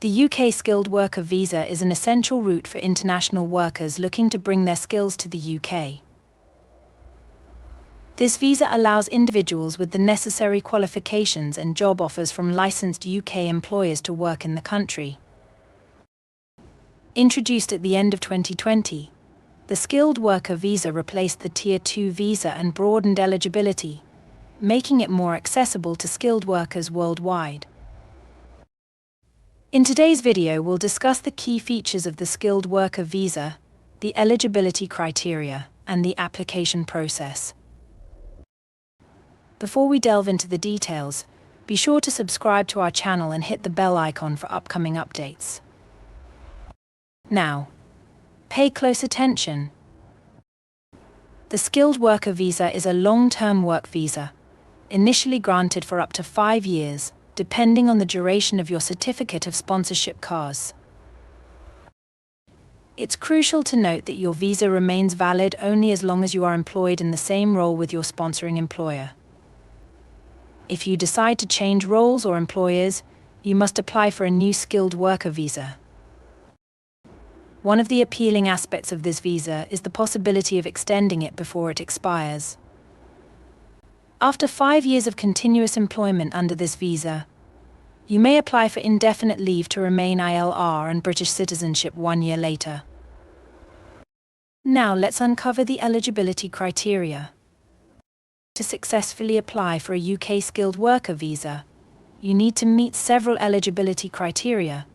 The UK skilled worker visa is an essential route for international workers looking to bring their skills to the UK. This visa allows individuals with the necessary qualifications and job offers from licensed UK employers to work in the country. Introduced at the end of 2020, the skilled worker visa replaced the Tier 2 visa and broadened eligibility, making it more accessible to skilled workers worldwide. In today's video, we'll discuss the key features of the skilled worker visa, the eligibility criteria, and the application process. Before we delve into the details, be sure to subscribe to our channel and hit the bell icon for upcoming updates. Now, pay close attention. The skilled worker visa is a long-term work visa, initially granted for up to 5 years, depending on the duration of your certificate of sponsorship CARS. It's crucial to note that your visa remains valid only as long as you are employed in the same role with your sponsoring employer. If you decide to change roles or employers, you must apply for a new skilled worker visa. One of the appealing aspects of this visa is the possibility of extending it before it expires. After 5 years of continuous employment under this visa, you may apply for indefinite leave to remain ILR and British citizenship 1 year later. Now let's uncover the eligibility criteria. To successfully apply for a UK skilled worker visa, you need to meet several eligibility criteria.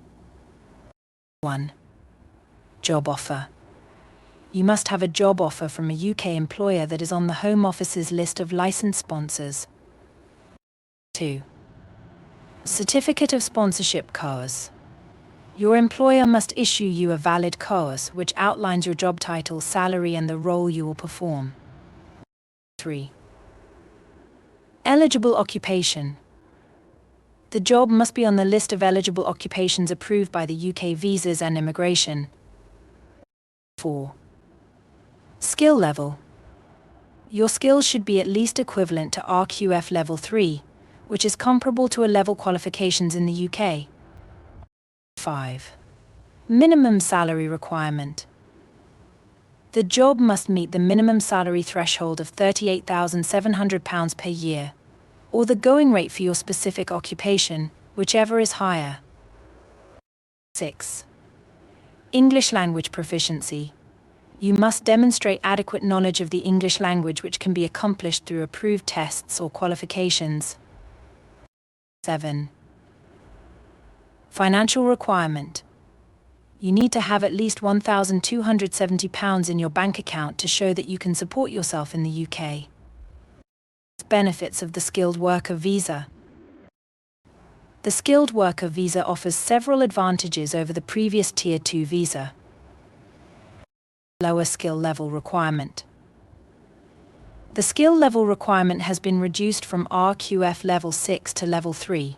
1. Job offer. You must have a job offer from a UK employer that is on the Home Office's list of licensed sponsors. 2. Certificate of Sponsorship CARS. Your employer must issue you a valid CARS which outlines your job title, salary, and the role you will perform. 3. Eligible occupation. The job must be on the list of eligible occupations approved by the UK Visas and Immigration. 4. Skill level. Your skills should be at least equivalent to RQF Level 3, which is comparable to A-level qualifications in the UK. 5. Minimum salary requirement. The job must meet the minimum salary threshold of £38,700 per year, or the going rate for your specific occupation, whichever is higher. 6. English language proficiency. You must demonstrate adequate knowledge of the English language, which can be accomplished through approved tests or qualifications. 7. Financial requirement. You need to have at least £1,270 in your bank account to show that you can support yourself in the UK. Benefits of the skilled worker visa. The skilled worker visa offers several advantages over the previous Tier 2 visa. Lower skill level requirement. The skill level requirement has been reduced from RQF Level 6 to Level 3,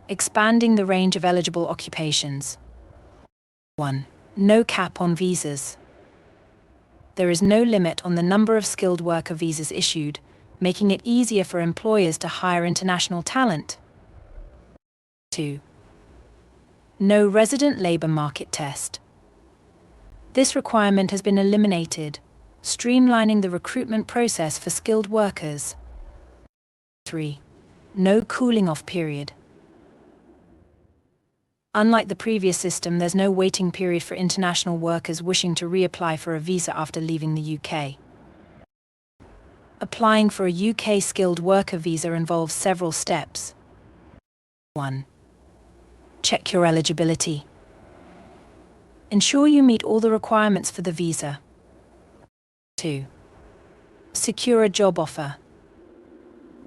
expanding the range of eligible occupations. 1. No cap on visas. There is no limit on the number of skilled worker visas issued, making it easier for employers to hire international talent. 2. No resident labour market test. This requirement has been eliminated, streamlining the recruitment process for skilled workers. 3. No cooling off period. Unlike the previous system, there's no waiting period for international workers wishing to reapply for a visa after leaving the UK. Applying for a UK skilled worker visa involves several steps. 1. Check your eligibility. Ensure you meet all the requirements for the visa. 2. Secure a job offer.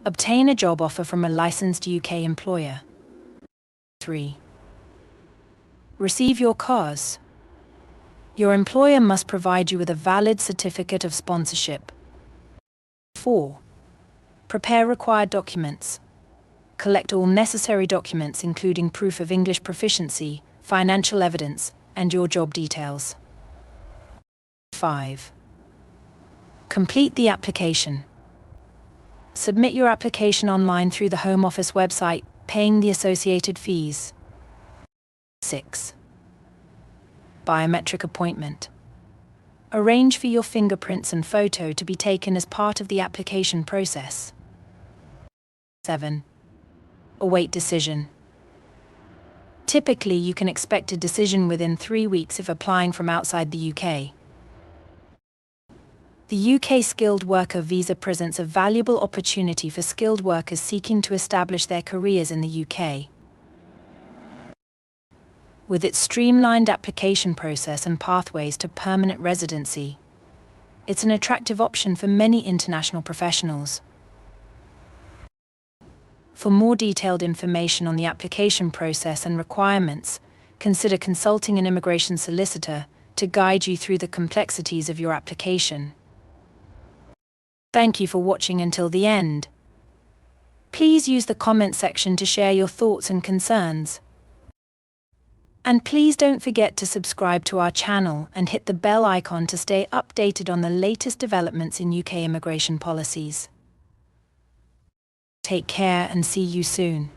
Obtain a job offer from a licensed UK employer. 3. Receive your CARS. Your employer must provide you with a valid certificate of sponsorship. 4. Prepare required documents. Collect all necessary documents including proof of English proficiency, financial evidence, and your job details. 5. Complete the application. Submit your application online through the Home Office website, paying the associated fees. 6. Biometric appointment. Arrange for your fingerprints and photo to be taken as part of the application process. 7. Await decision. Typically, you can expect a decision within 3 weeks if applying from outside the UK. The UK skilled worker visa presents a valuable opportunity for skilled workers seeking to establish their careers in the UK. With its streamlined application process and pathways to permanent residency, it's an attractive option for many international professionals. For more detailed information on the application process and requirements, consider consulting an immigration solicitor to guide you through the complexities of your application. Thank you for watching until the end. Please use the comment section to share your thoughts and concerns. And please don't forget to subscribe to our channel and hit the bell icon to stay updated on the latest developments in UK immigration policies. Take care and see you soon.